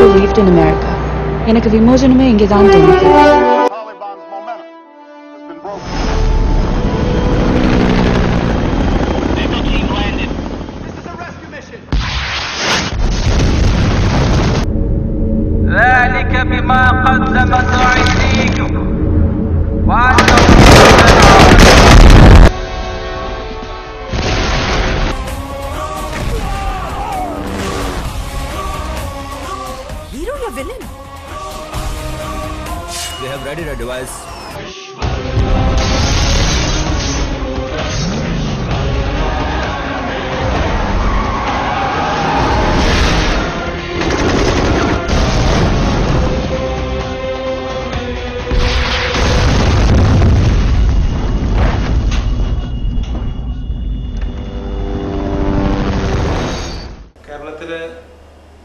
believed in America. எனக்கு விமோசனமே இங்கேதான் தெரியுது. ذلك بما قدمت أيديكم وأن Hero or villain? They have readied a device. കേരളത്തിലെ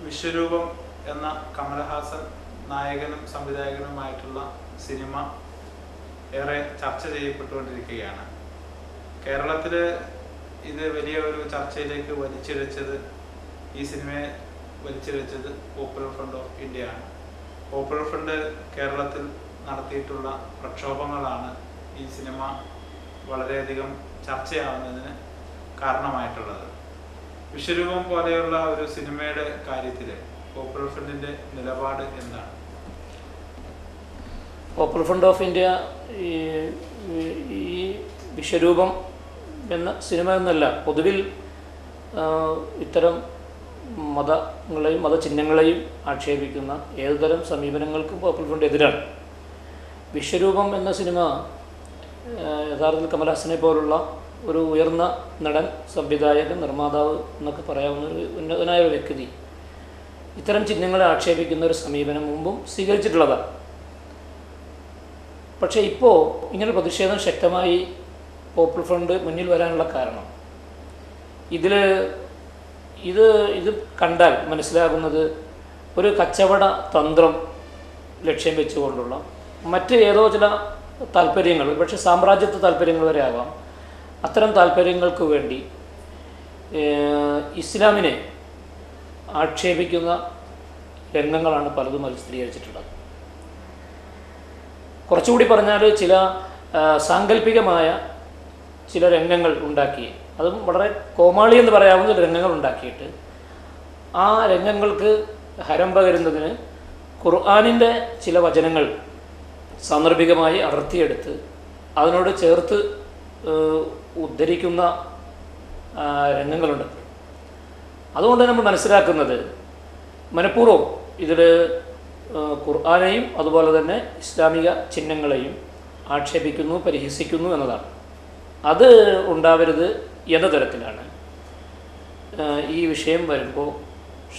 വിശ്വരൂപം എന്ന കമലഹാസൻ നായകനും സംവിധായകനുമായിട്ടുള്ള സിനിമ ഏറെ ചർച്ച ചെയ്യപ്പെട്ടുകൊണ്ടിരിക്കുകയാണ്. കേരളത്തിൽ ഇത് വലിയ ഒരു ചർച്ചയിലേക്ക് വലിച്ചിഴച്ചത് ഈ സിനിമയെ വലിച്ചിഴച്ചത് പോപ്പുലർ ഫ്രണ്ട് ഓഫ് ഇന്ത്യ ആണ്. പോപ്പുലർ ഫ്രണ്ട് കേരളത്തിൽ നടത്തിയിട്ടുള്ള പ്രക്ഷോഭങ്ങളാണ് ഈ സിനിമ വളരെയധികം ചർച്ചയാവുന്നതിന് കാരണമായിട്ടുള്ളത്. വിശ്വരൂപം പോലെയുള്ള ഒരു സിനിമയുടെ കാര്യത്തിൽ പോപ്പുലർ ഫ്രണ്ടിന്റെ നിലപാട് എന്താണ്? പോപ്പുലർ ഫ്രണ്ട് ഓഫ് ഇന്ത്യ ഈ വിശ്വരൂപം എന്ന സിനിമ എന്നല്ല, പൊതുവിൽ ഇത്തരം മതങ്ങളെയും മതചിഹ്നങ്ങളെയും ആക്ഷേപിക്കുന്ന ഏതുതരം സമീപനങ്ങൾക്കും പോപ്പുലർ ഫ്രണ്ട് എതിരാണ്. വിശ്വരൂപം എന്ന സിനിമ യഥാർത്ഥത്തിൽ കമൽഹാസനെ പോലുള്ള ഒരു ഉയർന്ന നടൻ, സംവിധായകൻ, നിർമ്മാതാവ് എന്നൊക്കെ പറയാവുന്ന ഒരു ഉന്നതനായ ഒരു വ്യക്തി ഇത്തരം ചിഹ്നങ്ങളെ ആക്ഷേപിക്കുന്ന ഒരു സമീപനം മുമ്പും സ്വീകരിച്ചിട്ടുള്ളതാണ്. പക്ഷേ ഇപ്പോൾ ഇങ്ങനെ പ്രതിഷേധം ശക്തമായി പോപ്പുലർ ഫ്രണ്ട് മുന്നിൽ വരാനുള്ള കാരണം ഇത് കണ്ടാൽ മനസ്സിലാകുന്നത് ഒരു കച്ചവട തന്ത്രം ലക്ഷ്യം വെച്ചുകൊണ്ടുള്ള മറ്റ് ഏതോ ചില താല്പര്യങ്ങൾ, പക്ഷേ സാമ്രാജ്യത്വ താല്പര്യങ്ങൾ വരെ ആകാം, അത്തരം താല്പര്യങ്ങൾക്ക് വേണ്ടി ഇസ്ലാമിനെ ആക്ഷേപിക്കുന്ന രംഗങ്ങളാണ് പലതും അതിൽ ചിത്രീകരിച്ചിട്ടുള്ളത്. കുറച്ചുകൂടി പറഞ്ഞാൽ ചില സാങ്കല്പികമായ ചില രംഗങ്ങൾ ഉണ്ടാക്കി, അതും വളരെ കോമാളി എന്ന് പറയാവുന്ന രംഗങ്ങൾ ഉണ്ടാക്കിയിട്ട് ആ രംഗങ്ങൾക്ക് ഹരം പകരുന്നതിന് ഖുർആനിൻ്റെ ചില വചനങ്ങൾ സാന്ദർഭികമായി അടർത്തിയെടുത്ത് അതിനോട് ചേർത്ത് ഉദ്ധരിക്കുന്ന രംഗങ്ങളുണ്ട്. അതുകൊണ്ട് നമ്മൾ മനസ്സിലാക്കുന്നത് മനഃപൂർവ്വം ഇതിൽ ഖുർആനെയും അതുപോലെ തന്നെ ഇസ്ലാമിക ചിഹ്നങ്ങളെയും ആക്ഷേപിക്കുന്നു, പരിഹസിക്കുന്നു എന്നതാണ്. അത് ഉണ്ടാവരുത് എന്ന തരത്തിലാണ് ഈ വിഷയം വരുമ്പോൾ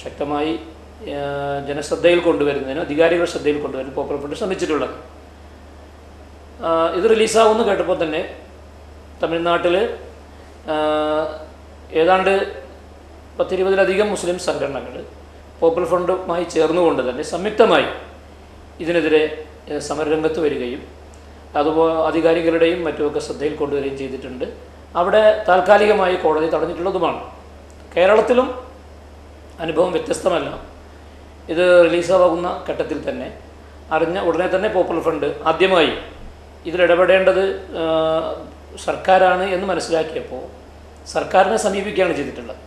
ശക്തമായി ജനശ്രദ്ധയിൽ കൊണ്ടുവരുന്നതിന്, അധികാരികളുടെ ശ്രദ്ധയിൽ കൊണ്ടുവരുന്നതിന് പോപ്പുലർ ഫ്രണ്ട് ശ്രമിച്ചിട്ടുള്ളത്. ഇത് റിലീസാവുമെന്ന് കേട്ടപ്പോൾ തന്നെ തമിഴ്നാട്ടിൽ ഏതാണ്ട് 10-20ലധികം മുസ്ലിം സംഘടനകൾ പോപ്പുലർ ഫ്രണ്ടുമായി ചേർന്നുകൊണ്ട് തന്നെ സംയുക്തമായി ഇതിനെതിരെ സമരരംഗത്ത് വരികയും അതുപോലെ അധികാരികളുടെയും മറ്റുമൊക്കെ ശ്രദ്ധയിൽ കൊണ്ടുവരികയും ചെയ്തിട്ടുണ്ട്. അവിടെ താൽക്കാലികമായി കോടതി തടഞ്ഞിട്ടുള്ളതുമാണ്. കേരളത്തിലും അനുഭവം വ്യത്യസ്തമല്ല. ഇത് റിലീസാകുന്ന ഘട്ടത്തിൽ തന്നെ അറിഞ്ഞ ഉടനെ തന്നെ പോപ്പുലർ ഫ്രണ്ട് ആദ്യമായി ഇതിലിടപെടേണ്ടത് സർക്കാരാണ് എന്ന് മനസ്സിലാക്കിയപ്പോൾ സർക്കാരിനെ സമീപിക്കുകയാണ് ചെയ്തിട്ടുള്ളത്.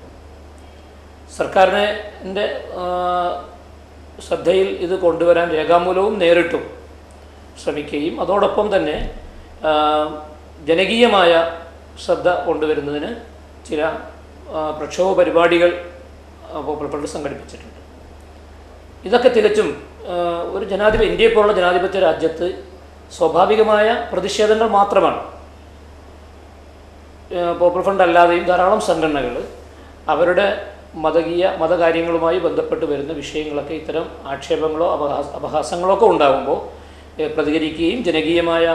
സർക്കാരിൻ്റെ ശ്രദ്ധയിൽ ഇത് കൊണ്ടുവരാൻ രേഖാമൂലവും നേരിട്ടും ശ്രമിക്കുകയും അതോടൊപ്പം തന്നെ ജനകീയമായ ശ്രദ്ധ കൊണ്ടുവരുന്നതിന് ചില പ്രക്ഷോഭ പരിപാടികൾ പോപ്പുലർ ഫ്രണ്ട് സംഘടിപ്പിച്ചിട്ടുണ്ട്. ഇതൊക്കെ തികച്ചും ഒരു ഇന്ത്യയെ പോലുള്ള ജനാധിപത്യ രാജ്യത്ത് സ്വാഭാവികമായ പ്രതിഷേധങ്ങൾ മാത്രമാണ്. പോപ്പുലർ ഫ്രണ്ട് അല്ലാതെയും ധാരാളം സംഘടനകൾ അവരുടെ മതകാര്യങ്ങളുമായി ബന്ധപ്പെട്ട് വരുന്ന വിഷയങ്ങളൊക്കെ ഇത്തരം ആക്ഷേപങ്ങളോ അപഹാസങ്ങളോ ഒക്കെ ഉണ്ടാകുമ്പോൾ പ്രതികരിക്കുകയും ജനകീയമായ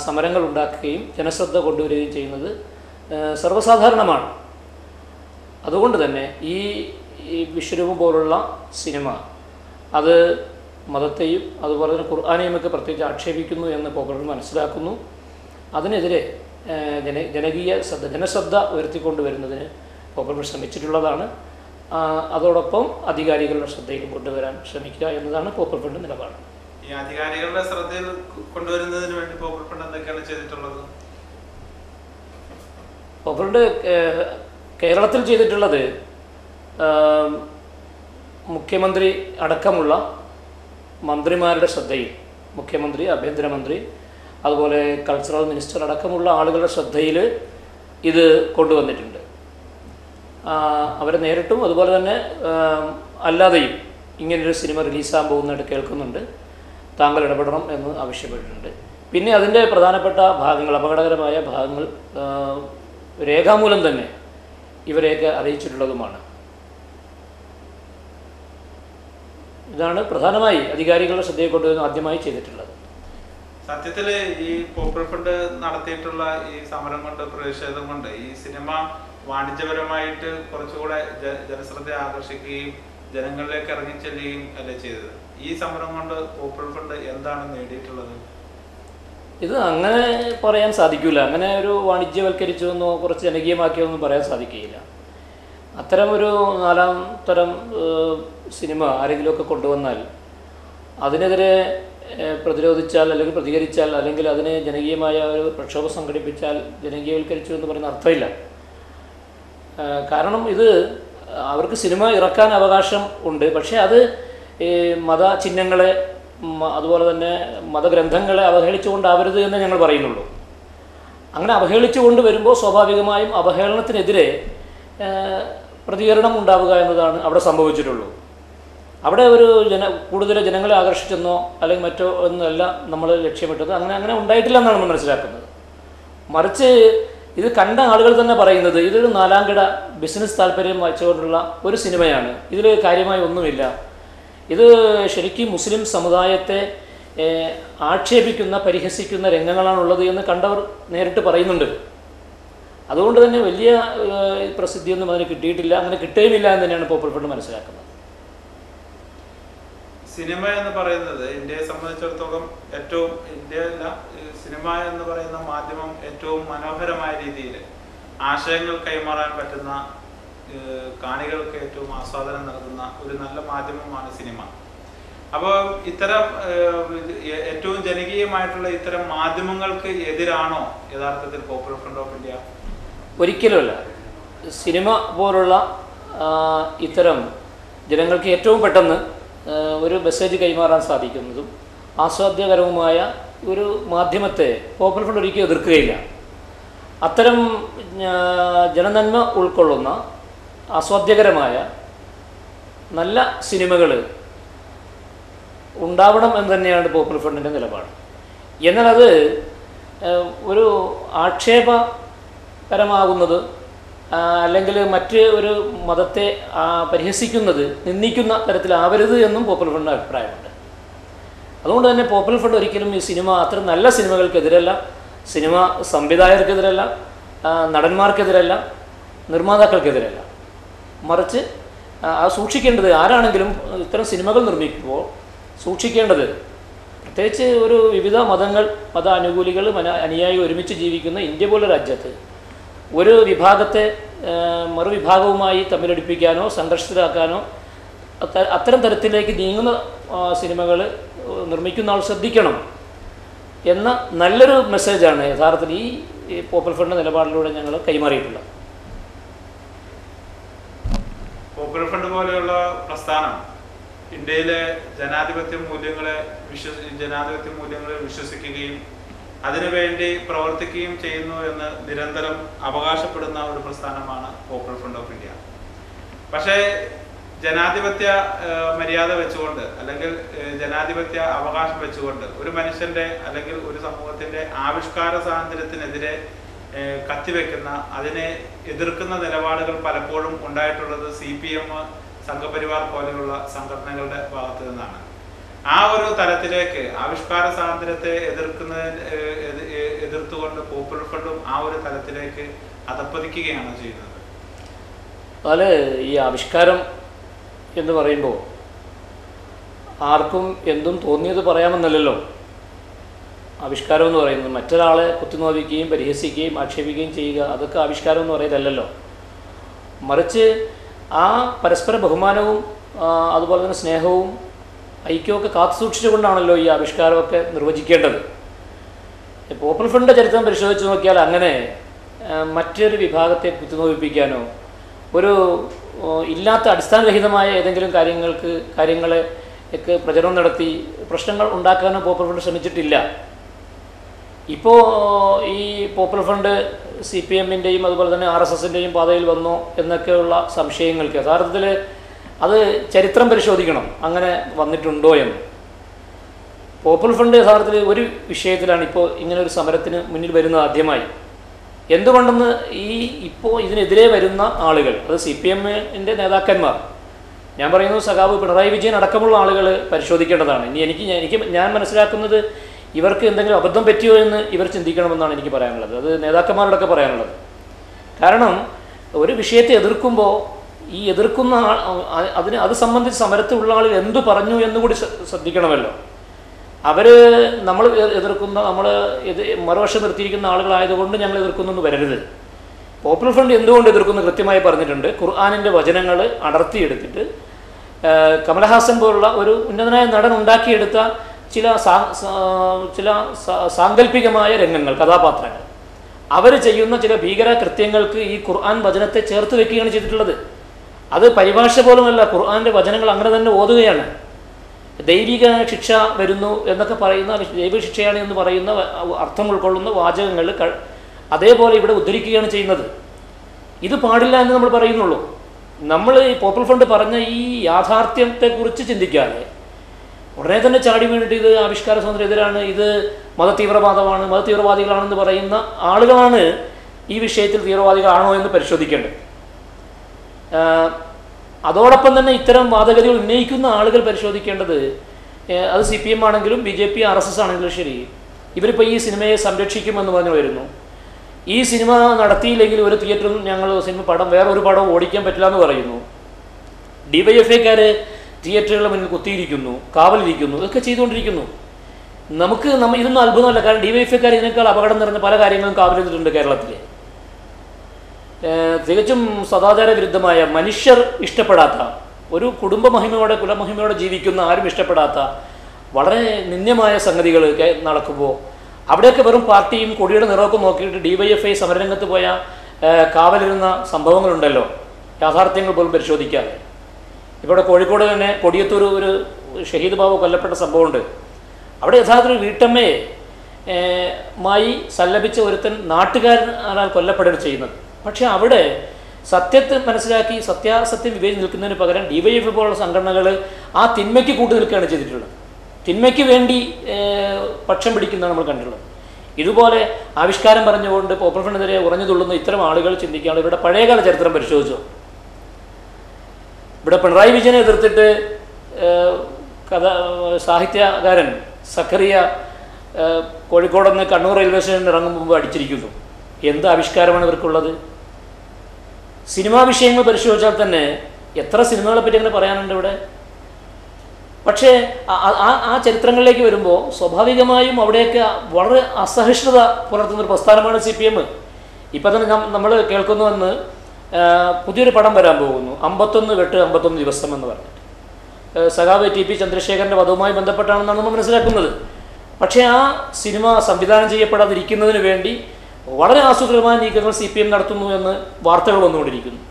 സമരങ്ങൾ ഉണ്ടാക്കുകയും ജനശ്രദ്ധ കൊണ്ടുവരികയും ചെയ്യുന്നത് സർവ്വസാധാരണമാണ്. അതുകൊണ്ട് തന്നെ ഈ വിശ്വരൂപം പോലുള്ള സിനിമ അത് മതത്തെയും അതുപോലെ തന്നെ ഖുർആനെയുമൊക്കെ പ്രത്യേകിച്ച് ആക്ഷേപിക്കുന്നു എന്ന് പോപ്പുലർ ഫ്രണ്ട് മനസ്സിലാക്കുന്നു. അതിനെതിരെ ജനശ്രദ്ധ ഉയർത്തിക്കൊണ്ടുവരുന്നതിന് പോപ്പുലർ ഫ്രണ്ട് ശ്രമിച്ചിട്ടുള്ളതാണ്. അതോടൊപ്പം അധികാരികളുടെ ശ്രദ്ധയിൽ കൊണ്ടുവരാൻ ശ്രമിക്കുക എന്നതാണ് പോപ്പുലർ ഫ്രണ്ട് നിലപാട്. ഈ അധികാരികളുടെ ശ്രദ്ധയിൽ കൊണ്ടുവരുന്നതിന് വേണ്ടി പോപ്പുലർ ഫ്രണ്ട് എന്തൊക്കെയാണ് ചെയ്തിട്ടുള്ളത്? പോപ്പുലർ ഫ്രണ്ട് കേരളത്തിൽ ചെയ്തിട്ടുള്ളത് മുഖ്യമന്ത്രി അടക്കമുള്ള മന്ത്രിമാരുടെ ശ്രദ്ധയിൽ, മുഖ്യമന്ത്രി, ആഭ്യന്തരമന്ത്രി, അതുപോലെ കൾച്ചറൽ മിനിസ്റ്റർ അടക്കമുള്ള ആളുകളുടെ ശ്രദ്ധയിൽ ഇത് കൊണ്ടുവന്നിട്ടുണ്ട്. അവരെ നേരിട്ടും അതുപോലെ തന്നെ അല്ലാതെയും ഇങ്ങനൊരു സിനിമ റിലീസാകാൻ പോകുന്നതായിട്ട് കേൾക്കുന്നുണ്ട്, താങ്കൾ ഇടപെടണം എന്ന് ആവശ്യപ്പെട്ടിട്ടുണ്ട്. പിന്നെ അതിൻ്റെ പ്രധാനപ്പെട്ട ഭാഗങ്ങൾ, അപകടകരമായ ഭാഗങ്ങൾ രേഖാമൂലം തന്നെ ഇവരെയൊക്കെ അറിയിച്ചിട്ടുള്ളതുമാണ്. ഇതാണ് പ്രധാനമായി അധികാരികളുടെ ശ്രദ്ധയെ കൊണ്ടുവന്ന് ആദ്യമായി ചെയ്തിട്ടുള്ളത്. സത്യത്തിൽ ഈ പോപ്പുലർ ഫ്രണ്ട് നടത്തിയിട്ടുള്ള ഈ സമരം കൊണ്ട്, പ്രതിഷേധം കൊണ്ട് ഈ സിനിമ വാണിജ്യപരമായിട്ട് കുറച്ചുകൂടെ ജനശ്രദ്ധ ആകർഷിക്കുകയും ജനങ്ങളിലേക്ക് ഇറങ്ങിച്ചെല്ലുകയും അല്ലേ ചെയ്തത്. ഈ സമരം കൊണ്ട് പോപ്പുലർ ഫ്രണ്ട് എന്താണ് നേടിയിട്ടുള്ളത്? ഇത് അങ്ങനെ പറയാൻ സാധിക്കില്ല. അങ്ങനെ ഒരു വാണിജ്യവൽക്കരിച്ചു എന്നോ കുറച്ച് ജനകീയമാക്കിയോ ഒന്നും പറയാൻ സാധിക്കുകയില്ല. അത്തരം ഒരു 4ാം തരം സിനിമ ആരെങ്കിലുമൊക്കെ കൊണ്ടുവന്നാൽ അതിനെതിരെ പ്രതിരോധിച്ചാൽ അല്ലെങ്കിൽ പ്രതികരിച്ചാൽ അല്ലെങ്കിൽ അതിനെ ജനകീയമായ ഒരു പ്രക്ഷോഭം സംഘടിപ്പിച്ചാൽ ജനകീയവൽക്കരിച്ചു എന്ന് പറയുന്ന അർത്ഥമില്ല. കാരണം ഇത് അവർക്ക് സിനിമ ഇറക്കാൻ അവകാശം ഉണ്ട്, പക്ഷേ അത് മതചിഹ്നങ്ങളെ അതുപോലെ തന്നെ മതഗ്രന്ഥങ്ങളെ അവഹേളിച്ചുകൊണ്ടാവരുത് എന്ന് ഞങ്ങൾ പറയുന്നുള്ളൂ. അങ്ങനെ അവഹേളിച്ചുകൊണ്ട് വരുമ്പോൾ സ്വാഭാവികമായും അവഹേളനത്തിനെതിരെ പ്രതികരണം ഉണ്ടാവുക എന്നതാണ് അവിടെ സംഭവിച്ചിട്ടുള്ളൂ. അവിടെ ഒരു കൂടുതൽ ജനങ്ങളെ ആകർഷിച്ചെന്നോ അല്ലെങ്കിൽ മറ്റോ ഒന്നുമല്ല നമ്മൾ ലക്ഷ്യമിട്ടത്. അങ്ങനെ ഉണ്ടായിട്ടില്ല എന്നാണ് നമ്മൾ മനസ്സിലാക്കുന്നത്. മറിച്ച് ഇത് കണ്ട ആളുകൾ തന്നെ പറയുന്നത് ഇതൊരു 4ാം കിട ബിസിനസ് താല്പര്യം വെച്ചുകൊണ്ടുള്ള ഒരു സിനിമയാണ്, ഇതിൽ കാര്യമായി ഒന്നുമില്ല, ഇത് ശരിക്കും മുസ്ലിം സമുദായത്തെ ആക്ഷേപിക്കുന്ന പരിഹസിക്കുന്ന രംഗങ്ങളാണുള്ളത് എന്ന് കണ്ടവർ നേരിട്ട് പറയുന്നുണ്ട്. അതുകൊണ്ട് തന്നെ വലിയ പ്രസിദ്ധിയൊന്നും അതിന് കിട്ടിയിട്ടില്ല, അങ്ങനെ കിട്ടുകയുമില്ല എന്ന് തന്നെയാണ് പോപ്പുലർ ഫ്രണ്ട് മനസ്സിലാക്കുന്നത്. സിനിമ എന്ന് പറയുന്നത് ഇന്ത്യയെ സംബന്ധിച്ചിടത്തോളം ഏറ്റവും, ഇന്ത്യയല്ല, സിനിമ എന്ന് പറയുന്ന മാധ്യമം ഏറ്റവും മനോഹരമായ രീതിയിൽ ആശയങ്ങൾ കൈമാറാൻ പറ്റുന്ന, കാണികൾക്ക് ഏറ്റവും ആസ്വാദനം നൽകുന്ന ഒരു നല്ല മാധ്യമമാണ് സിനിമ. അപ്പോൾ ഇത്തരം ഏറ്റവും ജനകീയമായിട്ടുള്ള ഇത്തരം മാധ്യമങ്ങൾക്ക് എതിരാണോ യഥാർത്ഥത്തിൽ പോപ്പുലർ ഫ്രണ്ട് ഓഫ് ഇന്ത്യ? ഒരിക്കലുമല്ല. സിനിമ പോലുള്ള ഇത്തരം ജനങ്ങൾക്ക് ഏറ്റവും പെട്ടെന്ന് ഒരു മെസ്സേജ് കൈമാറാൻ സാധിക്കുന്നതും ആസ്വാദ്യകരവുമായ ഒരു മാധ്യമത്തെ പോപ്പുലർ ഫ്രണ്ട് ഒരിക്കലും എതിർക്കുകയില്ല. അത്തരം ജനനന്മ ഉൾക്കൊള്ളുന്ന ആസ്വാദ്യകരമായ നല്ല സിനിമകൾ ഉണ്ടാവണം എന്ന് തന്നെയാണ് പോപ്പുലർ ഫ്രണ്ടിൻ്റെ നിലപാട്. എന്നാൽ അത് ഒരു ആക്ഷേപകരമാകുന്നത് അല്ലെങ്കിൽ മറ്റ് ഒരു മതത്തെ പരിഹസിക്കുന്നത്, നിന്ദിക്കുന്ന തരത്തിലാവരുത് എന്നും പോപ്പുലർ ഫ്രണ്ട് അഭിപ്രായമുണ്ട്. അതുകൊണ്ട് തന്നെ പോപ്പുലർ ഫ്രണ്ട് ഒരിക്കലും ഈ സിനിമ അത്ര നല്ല സിനിമകൾക്കെതിരല്ല, സിനിമ സംവിധായകർക്കെതിരല്ല, നടന്മാർക്കെതിരല്ല, നിർമ്മാതാക്കൾക്കെതിരല്ല. മറിച്ച് സൂക്ഷിക്കേണ്ടത്, ആരാണെങ്കിലും ഇത്തരം സിനിമകൾ നിർമ്മിക്കുമ്പോൾ സൂക്ഷിക്കേണ്ടത്, പ്രത്യേകിച്ച് ഒരു വിവിധ മതങ്ങൾ, മത അനുകൂലികൾ, അനുയായി ഒരുമിച്ച് ജീവിക്കുന്ന ഇന്ത്യ പോലെ രാജ്യത്ത് ഒരു വിഭാഗത്തെ മറുവിഭാഗവുമായി തമ്മിലടിപ്പിക്കാനോ സംഘർഷത്തിലാക്കാനോ അത്തരം തരത്തിലേക്ക് നീങ്ങുന്ന സിനിമകൾ നിർമ്മിക്കുന്ന ആൾ ശ്രദ്ധിക്കണം എന്ന നല്ലൊരു മെസ്സേജാണ് യഥാർത്ഥത്തിൽ ഈ പോപ്പുലർ ഫ്രണ്ട് നിലപാടിലൂടെ ഞങ്ങൾ കൈമാറിയിട്ടുള്ളത്. പോപ്പുലർ ഫ്രണ്ട് പോലെയുള്ള പ്രസ്ഥാനം ഇന്ത്യയിലെ ജനാധിപത്യ മൂല്യങ്ങളെ വിശ്വസിക്കുകയും അതിനുവേണ്ടി പ്രവർത്തിക്കുകയും ചെയ്യുന്നു എന്ന് നിരന്തരം അവകാശപ്പെടുന്ന ഒരു പ്രസ്ഥാനമാണ് പോപ്പുലർ ഫ്രണ്ട് ഓഫ് ഇന്ത്യ. പക്ഷേ ജനാധിപത്യ മര്യാദ വെച്ചുകൊണ്ട് അല്ലെങ്കിൽ ജനാധിപത്യ അവകാശം വെച്ചുകൊണ്ട് ഒരു മനുഷ്യന്റെ അല്ലെങ്കിൽ ഒരു സമൂഹത്തിന്റെ ആവിഷ്കാര സ്വാതന്ത്ര്യത്തിനെതിരെ കത്തിവെക്കുന്ന, അതിനെ എതിർക്കുന്ന നിലപാടുകൾ പലപ്പോഴും ഉണ്ടായിട്ടുള്ളത് CPM, സംഘപരിവാർ പോലെയുള്ള സംഘടനകളുടെ ഭാഗത്തു നിന്നാണ്. ആ ഒരു തലത്തിലേക്ക് ആവിഷ്കാര സ്വാതന്ത്ര്യത്തെ എതിർത്തുകൊണ്ട് പോപ്പുലർ ഫ്രണ്ടും ആ ഒരു തലത്തിലേക്ക് അധപ്പതിക്കുകയാണ് ചെയ്യുന്നത്. അതുപോലെ ഈ ആവിഷ്കാരം എന്ന് പറയുമ്പോൾ ആർക്കും എന്തും തോന്നിയത് പറയാമെന്നല്ലല്ലോ ആവിഷ്കാരം എന്ന് പറയുന്നത്. മറ്റൊരാളെ കുത്തിനോവിക്കുകയും പരിഹസിക്കുകയും ആക്ഷേപിക്കുകയും ചെയ്യുക, അതൊക്കെ ആവിഷ്കാരം എന്ന് പറയുന്നതല്ലല്ലോ. മറിച്ച് ആ പരസ്പര ബഹുമാനവും അതുപോലെ തന്നെ സ്നേഹവും ഐക്യമൊക്കെ കാത്തു സൂക്ഷിച്ചുകൊണ്ടാണല്ലോ ഈ ആവിഷ്കാരമൊക്കെ നിർവചിക്കേണ്ടത്. പോപ്പുലർ ഫ്രണ്ടിൻ്റെ ചരിത്രം പരിശോധിച്ച് നോക്കിയാൽ അങ്ങനെ മറ്റൊരു വിഭാഗത്തെ കുത്തിനോവിപ്പിക്കാനോ ഒരു ഇല്ലാത്ത അടിസ്ഥാനരഹിതമായ ഏതെങ്കിലും കാര്യങ്ങളെ ഒക്കെ പ്രചരണം നടത്തി പ്രശ്നങ്ങൾ ഉണ്ടാക്കാനോ പോപ്പുലർ ഫ്രണ്ട് ശ്രമിച്ചിട്ടില്ല. ഇപ്പോൾ ഈ പോപ്പുലർ ഫ്രണ്ട് CPM-ൻ്റെയും അതുപോലെ തന്നെ RSS-ൻ്റെയും പാതയിൽ വന്നോ എന്നൊക്കെയുള്ള സംശയങ്ങൾക്ക് യഥാർത്ഥത്തിൽ അത് ചരിത്രം പരിശോധിക്കണം അങ്ങനെ വന്നിട്ടുണ്ടോ എന്ന്. പോപ്പുലർ ഫ്രണ്ട് യഥാർത്ഥത്തിൽ ഒരു വിഷയത്തിലാണ് ഇപ്പോൾ ഇങ്ങനെ ഒരു സമരത്തിന് മുന്നിൽ വരുന്നത് ആദ്യമായി. എന്തുകൊണ്ടെന്ന് ഇപ്പോൾ ഇതിനെതിരെ വരുന്ന ആളുകൾ, അത് CPM-ൻ്റെ നേതാക്കന്മാർ, ഞാൻ പറയുന്നത് സഖാവ് പിണറായി വിജയൻ അടക്കമുള്ള ആളുകൾ പരിശോധിക്കേണ്ടതാണ്. ഞാൻ മനസ്സിലാക്കുന്നത് ഇവർക്ക് എന്തെങ്കിലും അബദ്ധം പറ്റിയോ എന്ന് ഇവർ ചിന്തിക്കണമെന്നാണ് എനിക്ക് പറയാനുള്ളത്. അത് നേതാക്കന്മാരോടൊക്കെ പറയാനുള്ളത്. കാരണം ഒരു വിഷയത്തെ എതിർക്കുമ്പോൾ ഈ എതിർക്കുന്ന അത് സംബന്ധിച്ച് സമരത്തിലുള്ള ആളുകൾ എന്തു പറഞ്ഞു എന്നുകൂടി ശ്രദ്ധിക്കണമല്ലോ. അവർ നമ്മൾ എതിർക്കുന്ന മറുവശം നിർത്തിയിരിക്കുന്ന ആളുകളായതുകൊണ്ട് ഞങ്ങൾ എതിർക്കുന്നു എന്ന് വരരുത്. പോപ്പുലർ ഫ്രണ്ട് എന്തുകൊണ്ട് എതിർക്കുന്നു കൃത്യമായി പറഞ്ഞിട്ടുണ്ട്. ഖുർആനിൻ്റെ വചനങ്ങൾ അടർത്തിയെടുത്തിട്ട് കമലഹാസൻ പോലുള്ള ഒരു ഉന്നതനായ നടൻ ഉണ്ടാക്കിയെടുത്ത ചില സാങ്കല്പികമായ രംഗങ്ങൾ, കഥാപാത്രങ്ങൾ, അവർ ചെയ്യുന്ന ചില ഭീകര കൃത്യങ്ങൾക്ക് ഈ ഖുർആൻ വചനത്തെ ചേർത്ത് വെക്കുകയാണ് ചെയ്തിട്ടുള്ളത്. അത് പരിഭാഷ പോലുമല്ല, ഖുർആൻ്റെ വചനങ്ങൾ അങ്ങനെ തന്നെ ഓതുകയാണ്. ദൈവിക ശിക്ഷ വരുന്നു എന്നൊക്കെ പറയുന്ന, ദൈവിക ശിക്ഷയാണ് എന്ന് പറയുന്ന അർത്ഥം ഉൾക്കൊള്ളുന്ന വാചകങ്ങൾ അതേപോലെ ഇവിടെ ഉദ്ധരിക്കുകയാണ് ചെയ്യുന്നത്. ഇത് പാടില്ല എന്ന് നമ്മൾ പറയുന്നുള്ളൂ. നമ്മൾ ഈ പോപ്പുലർ ഫ്രണ്ട് പറഞ്ഞ ഈ യാഥാർത്ഥ്യത്തെക്കുറിച്ച് ചിന്തിക്കാതെ ഉടനെ തന്നെ ചാടി വീണിട്ട് ഇത് ആവിഷ്കാര സ്വാതന്ത്ര്യത്തിനെതിരാണ്, ഇത് മതതീവ്രവാദമാണ്, മതതീവ്രവാദികളാണെന്ന് പറയുന്ന ആളുകളാണ് ഈ വിഷയത്തിൽ തീവ്രവാദികളാണോ എന്ന് പരിശോധിക്കേണ്ടത്. അതോടൊപ്പം തന്നെ ഇത്തരം വാദഗതികൾ ഉന്നയിക്കുന്ന ആളുകൾ പരിശോധിക്കേണ്ടത്, അത് CPM ആണെങ്കിലും BJP RSS ആണെങ്കിലും ശരി, ഇവരിപ്പോൾ ഈ സിനിമയെ സംരക്ഷിക്കുമെന്ന് പറഞ്ഞു വരുന്നു. ഈ സിനിമ നടത്തിയില്ലെങ്കിൽ ഒരു തിയേറ്ററിൽ ഞങ്ങൾ വേറൊരു പടം ഓടിക്കാൻ പറ്റില്ല എന്ന് പറയുന്നു. DYFIക്കാർ തിയേറ്ററുകളുടെ മുന്നിൽ കുത്തിയിരിക്കുന്നു, കാവലിരിക്കുന്നു, ഇതൊക്കെ ചെയ്തുകൊണ്ടിരിക്കുന്നു. ഇതൊന്നും അത്ഭുതമല്ല. കാരണം DYFIക്കാർ ഇതിനേക്കാൾ അപകടം നിറഞ്ഞ പല കാര്യങ്ങളും കാവലിരുന്നിട്ടുണ്ട് കേരളത്തിൽ. തികച്ചും സദാചാര വിരുദ്ധമായ, മനുഷ്യർ ഇഷ്ടപ്പെടാത്ത, ഒരു കുലമഹിമയോടെ ജീവിക്കുന്ന ആരും ഇഷ്ടപ്പെടാത്ത വളരെ നിന്ദ്യമായ സംഗതികൾ നടക്കുമ്പോൾ അവിടെയൊക്കെ വെറും പാർട്ടിയും കൊടിയുടെ നിറമൊക്കെ നോക്കിയിട്ട് DYFI സമരരംഗത്ത് പോയ കാവലിരുന്ന സംഭവങ്ങളുണ്ടല്ലോ, യാഥാർത്ഥ്യങ്ങൾ പോലും പരിശോധിക്കാതെ. ഇവിടെ കോഴിക്കോട് തന്നെ കൊടിയത്തൂർ ഒരു ഷഹീദ് ബാബു കൊല്ലപ്പെട്ട സംഭവമുണ്ട്. അവിടെ യഥാർത്ഥത്തിൽ വീട്ടമ്മയെ സല്ലപിച്ച ഒരുത്തൻ നാട്ടുകാരനാൽ കൊല്ലപ്പെടുകയാണ് ചെയ്യുന്നത്. പക്ഷെ അവിടെ സത്യത്തെ മനസ്സിലാക്കി സത്യാസത്യം വിവേചിച്ച് നിൽക്കുന്നതിന് പകരം DYFI പോലുള്ള സംഘടനകൾ ആ തിന്മയ്ക്ക് കൂട്ടു നിൽക്കുകയാണ് ചെയ്തിട്ടുള്ളത്. തിന്മയ്ക്ക് വേണ്ടി പക്ഷം പിടിക്കുന്നതാണ് നമ്മൾ കണ്ടിട്ടുള്ളത്. ഇതുപോലെ ആവിഷ്കാരം പറഞ്ഞുകൊണ്ട് പോപ്പുലർ ഫ്രണ്ടിനെതിരെ ഉറഞ്ഞു തുള്ളുന്ന ഇത്തരം ആളുകൾ ചിന്തിക്കുകയാണ്. ഇവരുടെ പഴയകാല ചരിത്രം പരിശോധിച്ചു. ഇവിടെ പിണറായി വിജയനെ എതിർത്തിട്ട് സാഹിത്യകാരൻ സക്കറിയ കോഴിക്കോടെന്ന് കണ്ണൂർ റെയിൽവേ സ്റ്റേഷനിൽ ഇറങ്ങും മുമ്പ് അടിച്ചിരിക്കുന്നു. എന്ത് ആവിഷ്കാരമാണ് ഇവർക്കുള്ളത്? സിനിമാ വിഷയങ്ങൾ പരിശോധിച്ചാൽ തന്നെ എത്ര സിനിമകളെ പറ്റി അങ്ങനെ പറയാനുണ്ട് ഇവിടെ. പക്ഷേ ആ ചരിത്രങ്ങളിലേക്ക് വരുമ്പോൾ സ്വാഭാവികമായും അവിടെയൊക്കെ വളരെ അസഹിഷ്ണുത പുലർത്തുന്നൊരു പ്രസ്ഥാനമാണ് CPM. ഇപ്പം തന്നെ നമ്മൾ കേൾക്കുന്നുവെന്ന് പുതിയൊരു പടം വരാൻ പോകുന്നു, 51 ദിവസം എന്ന് പറഞ്ഞിട്ട്. സഖാവ് TP ചന്ദ്രശേഖരൻ്റെ വധവുമായി ബന്ധപ്പെട്ടാണെന്നാണ് നമ്മൾ മനസ്സിലാക്കുന്നത്. പക്ഷേ ആ സിനിമ സംവിധാനം ചെയ്യപ്പെടാതിരിക്കുന്നതിന് വേണ്ടി വളരെ ആസൂത്രിതമായ നീക്കങ്ങൾ CPM നടത്തുന്നു എന്ന് വാർത്തകൾ വന്നുകൊണ്ടിരിക്കുന്നു.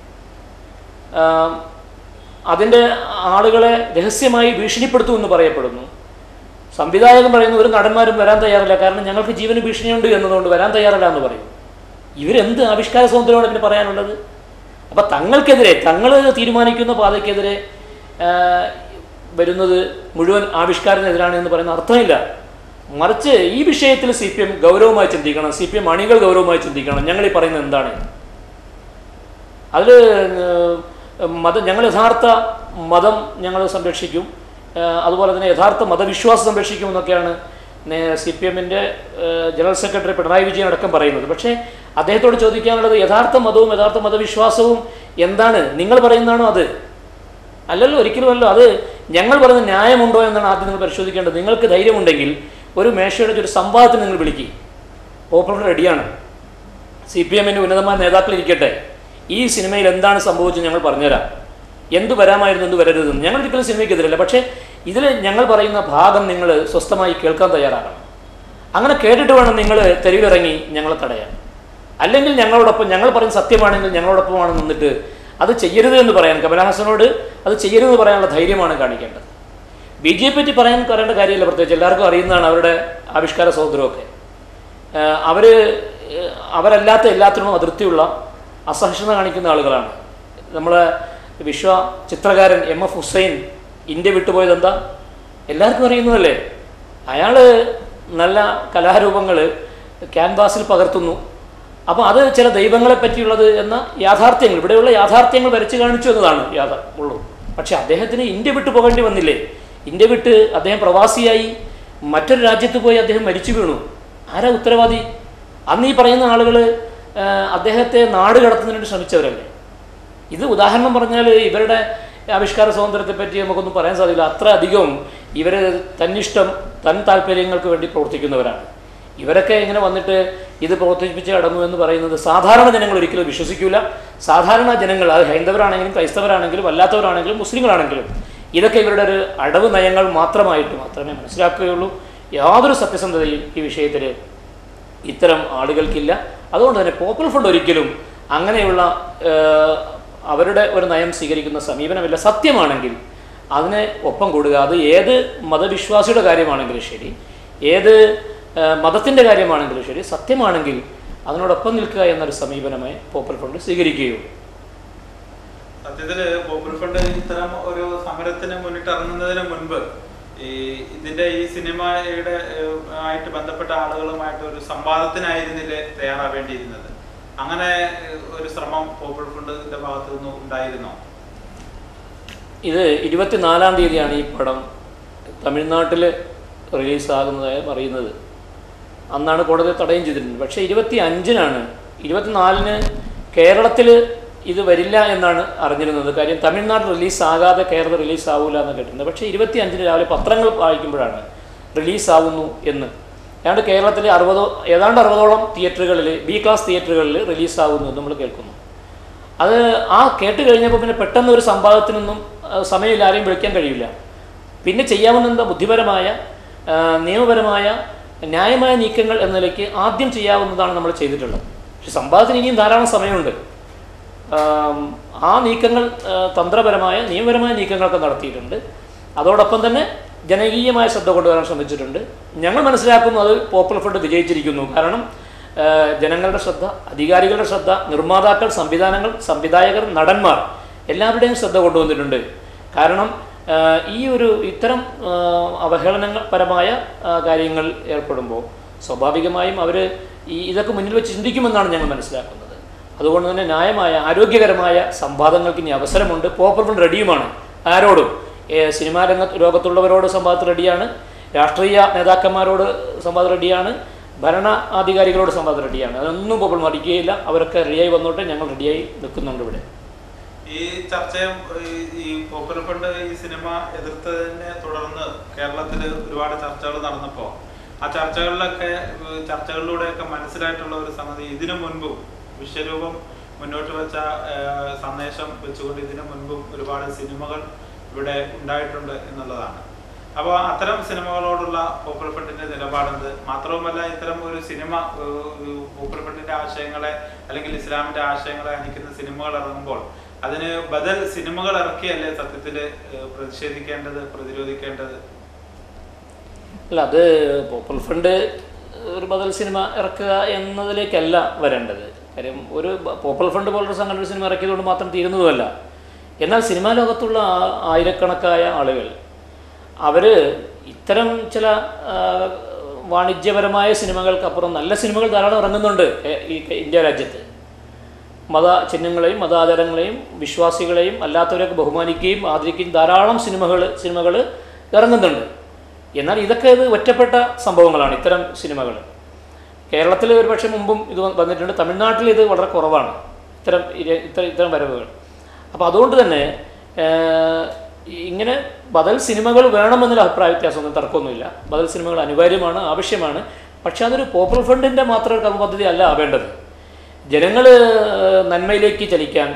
അതിൻ്റെ ആളുകളെ രഹസ്യമായി ഭീഷണിപ്പെടുത്തുമെന്ന് പറയപ്പെടുന്നു. സംവിധായകൻ പറയുന്നു ഒരു നടന്മാരും വരാൻ തയ്യാറില്ല, കാരണം ഞങ്ങൾക്ക് ജീവന് ഭീഷണിയുണ്ട് എന്നതുകൊണ്ട് വരാൻ തയ്യാറില്ല എന്ന് പറയും. ഇവരെന്ത് ആവിഷ്കാര സ്വാതന്ത്ര്യമാണ് ഇതിന് പറയാനുള്ളത്? അപ്പം തങ്ങൾക്കെതിരെ, തങ്ങൾ തീരുമാനിക്കുന്ന പാതയ്ക്കെതിരെ വരുന്നത് മുഴുവൻ ആവിഷ്കാരത്തിനെതിരാണ് എന്ന് പറയുന്ന അർത്ഥമില്ല. മറിച്ച് ഈ വിഷയത്തിൽ CPM ഗൗരവമായി ചിന്തിക്കണം, CPM അണികൾ ഗൗരവമായി ചിന്തിക്കണം. ഞങ്ങൾ ഈ പറയുന്നത് എന്താണ്? അതിൽ ഞങ്ങൾ യഥാർത്ഥ മതം ഞങ്ങൾ സംരക്ഷിക്കും, അതുപോലെ തന്നെ യഥാർത്ഥ മതവിശ്വാസം സംരക്ഷിക്കുമെന്നൊക്കെയാണ് CPM-ൻ്റെ ജനറൽ സെക്രട്ടറി പിണറായി വിജയൻ അടക്കം പറയുന്നത്. പക്ഷേ അദ്ദേഹത്തോട് ചോദിക്കാനുള്ളത് യഥാർത്ഥ മതവും യഥാർത്ഥ മതവിശ്വാസവും എന്താണ്? നിങ്ങൾ പറയുന്നതാണോ അത്? അല്ലല്ലോ, ഒരിക്കലുമല്ലോ. അത് ഞങ്ങൾ പറയുന്ന ന്യായമുണ്ടോ എന്നാണ് ആദ്യം നിങ്ങൾ പരിശോധിക്കേണ്ടത്. നിങ്ങൾക്ക് ധൈര്യമുണ്ടെങ്കിൽ ഒരു മേശയുടെ ഒരു സംവാദത്തിന് നിങ്ങൾ വിളിക്കുക. പോപ്പുലർ റെഡിയാണ്. CPM-ൻ്റെ ഉന്നതമായ നേതാക്കൾ ഇരിക്കട്ടെ, ഈ സിനിമയിൽ എന്താണ് സംഭവിച്ചത് ഞങ്ങൾ പറഞ്ഞുതരാം, എന്ത് വരാമായിരുന്നു എന്ത് വരരുതെന്ന്. ഞങ്ങൾ ഒരിക്കലും സിനിമയ്ക്കെതിരല്ല. പക്ഷേ ഇതിൽ ഞങ്ങൾ പറയുന്ന ഭാഗം നിങ്ങൾ സ്വസ്ഥമായി കേൾക്കാൻ തയ്യാറാകണം. അങ്ങനെ കേട്ടിട്ട് വേണം നിങ്ങൾ തെരുവിലിറങ്ങി ഞങ്ങളെ തടയാൻ. അല്ലെങ്കിൽ ഞങ്ങളോടൊപ്പം, ഞങ്ങൾ പറയുന്ന സത്യമാണെങ്കിൽ ഞങ്ങളോടൊപ്പമാണ് നിന്നിട്ട് അത് ചെയ്യരുത് എന്ന് പറയാൻ, കമലഹാസനോട് അത് ചെയ്യരുതെന്ന് പറയാനുള്ള ധൈര്യമാണ് കാണിക്കേണ്ടത്. BJP പറ്റി പറയേണ്ട കാര്യമില്ല. പ്രത്യേകിച്ച് എല്ലാവർക്കും അറിയുന്നതാണ് അവരുടെ ആവിഷ്കാര സ്വാതന്ത്ര്യമൊക്കെ. അവരല്ലാത്ത എല്ലാത്തിനും അതിർത്തിയുള്ള അസഹിഷ്ണുത കാണിക്കുന്ന ആളുകളാണ്. നമ്മളെ വിശ്വ ചിത്രകാരൻ MF ഹുസൈൻ ഇന്ത്യ വിട്ടുപോയത് എന്താ എല്ലാവർക്കും അറിയുന്നതല്ലേ. അയാൾ നല്ല കലാരൂപങ്ങൾ ക്യാൻവാസിൽ പകർത്തുന്നു. അപ്പോൾ അത് ചില ദൈവങ്ങളെ പറ്റിയുള്ളത് എന്ന യാഥാർത്ഥ്യങ്ങൾ, ഇവിടെയുള്ള യാഥാർത്ഥ്യങ്ങൾ വരച്ച് കാണിച്ചു എന്നതാണ് ഉള്ളൂ. പക്ഷെ അദ്ദേഹത്തിന് ഇന്ത്യ വിട്ടു പോകേണ്ടി വന്നില്ലേ? ഇന്ത്യ വിട്ട് അദ്ദേഹം പ്രവാസിയായി മറ്റൊരു രാജ്യത്ത് പോയി അദ്ദേഹം മരിച്ചു വീണു. ആരാ ഉത്തരവാദി? അന്ന് ഈ പറയുന്ന ആളുകൾ അദ്ദേഹത്തെ നാട് കടത്തുന്നതിന് ശ്രമിച്ചവരല്ലേ. ഇത് ഉദാഹരണം പറഞ്ഞാൽ ഇവരുടെ ആവിഷ്കാര സ്വാതന്ത്ര്യത്തെ പറ്റി നമുക്കൊന്നും പറയാൻ സാധിക്കില്ല. അത്ര അധികം ഇവർ തന്നിഷ്ടം, തൻ താല്പര്യങ്ങൾക്ക് വേണ്ടി പ്രവർത്തിക്കുന്നവരാണ്. ഇവരൊക്കെ ഇങ്ങനെ വന്നിട്ട് ഇത് പ്രവർത്തിപ്പിച്ച് അടങ്ങും എന്ന് പറയുന്നത് സാധാരണ ജനങ്ങൾ ഒരിക്കലും വിശ്വസിക്കില്ല. സാധാരണ ജനങ്ങൾ, അത് ഹൈന്ദവരാണെങ്കിലും ക്രൈസ്തവരാണെങ്കിലും അല്ലാത്തവരാണെങ്കിലും മുസ്ലിങ്ങളാണെങ്കിലും, ഇതൊക്കെ ഇവരുടെ ഒരു അടവ് നയങ്ങൾ മാത്രമേ മനസ്സിലാക്കുകയുള്ളൂ. യാതൊരു സത്യസന്ധതയും ഈ വിഷയത്തിൽ ഇത്തരം ആളുകൾക്കില്ല. അതുകൊണ്ട് തന്നെ പോപ്പുലർ ഫ്രണ്ട് ഒരിക്കലും അങ്ങനെയുള്ള അവരുടെ ഒരു നയം സ്വീകരിക്കുന്ന സമീപനമില്ല. സത്യമാണെങ്കിൽ അതിനെ ഒപ്പം കൂടുക. അത് ഏത് മതവിശ്വാസിയുടെ കാര്യമാണെങ്കിലും ശരി, ഏത് മതത്തിൻ്റെ കാര്യമാണെങ്കിലും ശരി, സത്യമാണെങ്കിൽ അതിനോടൊപ്പം നിൽക്കുക എന്നൊരു സമീപനമേ പോപ്പുലർ ഫ്രണ്ട് സ്വീകരിക്കുകയുള്ളൂ. സത്യത്തില് പോപ്പുലർ ഫ്രണ്ട് ഇത്തരം ഒരു സമരത്തിന് മുന്നിട്ടിറങ്ങുന്നതിന് മുൻപ് ഇതിന്റെ ഈ സിനിമയുടെ ആയിട്ട് ബന്ധപ്പെട്ട ആളുകളുമായിട്ട് ഒരു സംവാദത്തിനായിരുന്നില്ലേ തയ്യാറാവേണ്ടിയിരുന്നത്? അങ്ങനെ ഒരു ശ്രമം പോപ്പുലർ ഫ്രണ്ടിന്റെ ഭാഗത്തു നിന്ന് ഉണ്ടായിരുന്നോ? ഇത് 24-ാം തീയതിയാണ് ഈ പടം തമിഴ്നാട്ടിൽ റിലീസാകുന്നതായി പറയുന്നത്. അന്നാണ് കോടതി തടയും ചെയ്തിരുന്നത്. പക്ഷേ 25-നാണ്, 24-ന് കേരളത്തിൽ ഇത് വരില്ല എന്നാണ് അറിഞ്ഞിരുന്നത്. കാര്യം തമിഴ്നാട് റിലീസാകാതെ കേരളം റിലീസാവില്ല എന്ന് കേട്ടിരുന്നത്. പക്ഷേ 25-ന് രാവിലെ പത്രങ്ങൾ വായിക്കുമ്പോഴാണ് റിലീസാവുന്നു എന്ന്. ഏതാണ്ട് കേരളത്തിലെ ഏതാണ്ട് 60ഓളം തിയേറ്ററുകളിൽ, B ക്ലാസ് തിയേറ്ററുകളിൽ റിലീസാവുന്നു എന്ന് നമ്മൾ കേൾക്കുന്നു. അത് കേട്ട് കഴിഞ്ഞപ്പോൾ പിന്നെ പെട്ടെന്ന് ഒരു സംവാദത്തിനൊന്നും സമയമില്ല, ആരെയും വിളിക്കാൻ കഴിയില്ല. പിന്നെ ചെയ്യാവുന്ന ബുദ്ധിപരമായ, നിയമപരമായ, ന്യായമായ നീക്കങ്ങൾ എന്ന നിലയ്ക്ക് ആദ്യം ചെയ്യാവുന്നതാണ് നമ്മൾ ചെയ്തിട്ടുള്ളത്. പക്ഷെ സംവാദത്തിന് ഇനിയും ധാരാളം സമയമുണ്ട്. ആ നീക്കങ്ങൾ തന്ത്രപരമായ, നിയമപരമായ നീക്കങ്ങളൊക്കെ നടത്തിയിട്ടുണ്ട്. അതോടൊപ്പം തന്നെ ജനകീയമായ ശ്രദ്ധ കൊണ്ടുവരാൻ ശ്രമിച്ചിട്ടുണ്ട്. ഞങ്ങൾ മനസ്സിലാക്കുന്നത് പോപ്പുലർ ഫ്രണ്ട് വിജയിച്ചിരിക്കുന്നു. കാരണം ജനങ്ങളുടെ ശ്രദ്ധ, അധികാരികളുടെ ശ്രദ്ധ, നിർമ്മാതാക്കൾ, സംവിധായകർ, നടന്മാർ എല്ലാവരുടെയും ശ്രദ്ധ കൊണ്ടുവന്നിട്ടുണ്ട്. കാരണം ഇത്തരം അവഹേളനപരമായ കാര്യങ്ങൾ ഏർപ്പെടുമ്പോൾ സ്വാഭാവികമായും അവർ ഇതൊക്കെ മുന്നിൽ വെച്ച് ചിന്തിക്കുമെന്നാണ് ഞങ്ങൾ മനസ്സിലാക്കുന്നത്. അതുകൊണ്ട് തന്നെ ന്യായമായ, ആരോഗ്യകരമായ സംവാദങ്ങൾക്ക് ഇനി അവസരമുണ്ട്. പോപ്പുലർ ഫ്രണ്ട് റെഡിയുമാണ്. ആരോടും, സിനിമാ ലോകത്തുള്ളവരോട് സംവാദത്തിൽ റെഡിയാണ്, രാഷ്ട്രീയ നേതാക്കന്മാരോട് സംവാദം റെഡിയാണ്, ഭരണാധികാരികളോട് സംവാദം റെഡിയാണ്. അതൊന്നും പോപ്പുലർ മടിക്കുകയില്ല. അവരൊക്കെ റെഡിയായി വന്നോട്ടെ, ഞങ്ങൾ റെഡിയായി നിൽക്കുന്നുണ്ട് ഇവിടെ. ഈ ചർച്ചയും ഈ പോപ്പുലർ ഫ്രണ്ട് ഈ സിനിമ എതിർത്തതിനെ തുടർന്ന് കേരളത്തിൽ ഒരുപാട് ചർച്ചകൾ നടന്നപ്പോൾ ആ ചർച്ചകളിലൂടെയൊക്കെ മനസ്സിലായിട്ടുള്ള ഒരു സംഗതി, ഇതിനു മുൻപും വിശ്വരൂപം മുന്നോട്ട് വെച്ച സന്ദേശം വെച്ചുകൊണ്ട് ഇതിനു മുൻപും ഒരുപാട് സിനിമകൾ ഇവിടെ ഉണ്ടായിട്ടുണ്ട് എന്നുള്ളതാണ്. അപ്പോൾ അത്തരം സിനിമകളോടുള്ള പോപ്പുലർ ഫ്രണ്ടിന്റെ നിലപാടെന്ത്? മാത്രവുമല്ല, ഇത്തരം ഒരു സിനിമ പോപ്പുലർ ഫ്രണ്ടിന്റെ ആശയങ്ങളെ അല്ലെങ്കിൽ ഇസ്ലാമിന്റെ ആശയങ്ങളെ ഹനിക്കുന്ന സിനിമകൾ ഇറങ്ങുമ്പോൾ അതിന് ബദൽ സിനിമകൾ ഇറക്കിയല്ലേ സത്യത്തിൽ പ്രതിഷേധിക്കേണ്ടത്, പ്രതിരോധിക്കേണ്ടത്? അല്ല, അത് പോപ്പുലർ ഫ്രണ്ട് ഒരു ബദൽ സിനിമ ഇറക്കുക എന്നതിലേക്കല്ല വരേണ്ടത്. കാര്യം ഒരു പോപ്പുലർ ഫ്രണ്ട് പോലൊരു സംഘടന സിനിമ ഇറക്കിയതുകൊണ്ട് മാത്രം തീരുന്നതുമല്ല. എന്നാൽ സിനിമാ ലോകത്തുള്ള ആയിരക്കണക്കായ ആളുകൾ അവർ ഇത്തരം ചില വാണിജ്യപരമായ സിനിമകൾക്കപ്പുറം നല്ല സിനിമകൾ ധാരാളം ഇറങ്ങുന്നുണ്ട് ഈ ഇന്ത്യ രാജ്യത്ത്. മത ചിഹ്നങ്ങളെയും മതാചാരങ്ങളെയും വിശ്വാസികളെയും അല്ലാത്തവരെയൊക്കെ ബഹുമാനിക്കുകയും ആദരിക്കുകയും ധാരാളം സിനിമകൾ ഇറങ്ങുന്നുണ്ട്. എന്നാൽ ഇതൊക്കെ ഒറ്റപ്പെട്ട സംഭവങ്ങളാണ്. ഇത്തരം സിനിമകൾ കേരളത്തിൽ ഒരുപക്ഷെ മുമ്പും ഇത് വന്നിട്ടുണ്ട്. തമിഴ്നാട്ടിൽ ഇത് വളരെ കുറവാണ്, ഇത്തരം വരവുകൾ. അപ്പോൾ അതുകൊണ്ട് തന്നെ ഇങ്ങനെ ബദൽ സിനിമകൾ വേണമെന്നൊരു അഭിപ്രായ വ്യത്യാസമൊന്നും തർക്കമൊന്നുമില്ല. ബദൽ സിനിമകൾ അനിവാര്യമാണ്, ആവശ്യമാണ്. പക്ഷെ അതൊരു പോപ്പുലർ ഫ്രണ്ടിൻ്റെ മാത്രം ഒരു കർമ്മപദ്ധതി അല്ല ആവേണ്ടത്. ജനങ്ങൾ നന്മയിലേക്ക് ചലിക്കാൻ,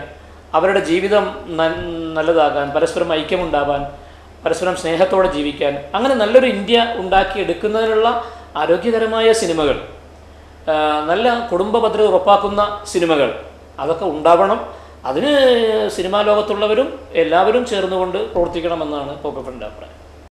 അവരുടെ ജീവിതം നല്ലതാകാൻ, പരസ്പരം ഐക്യമുണ്ടാവാൻ, പരസ്പരം സ്നേഹത്തോടെ ജീവിക്കാൻ, അങ്ങനെ നല്ലൊരു ഇന്ത്യ ഉണ്ടാക്കിയെടുക്കുന്നതിനുള്ള ആരോഗ്യകരമായ സിനിമകൾ, നല്ല കുടുംബ ഭദ്രത ഉറപ്പാക്കുന്ന സിനിമകൾ അതൊക്കെ ഉണ്ടാവണം. അതിന് സിനിമാ ലോകത്തുള്ളവരും എല്ലാവരും ചേർന്നുകൊണ്ട് പ്രവർത്തിക്കണമെന്നാണ് പോപ്പുലർ ഫ്രണ്ടിൻ്റെ അഭിപ്രായം.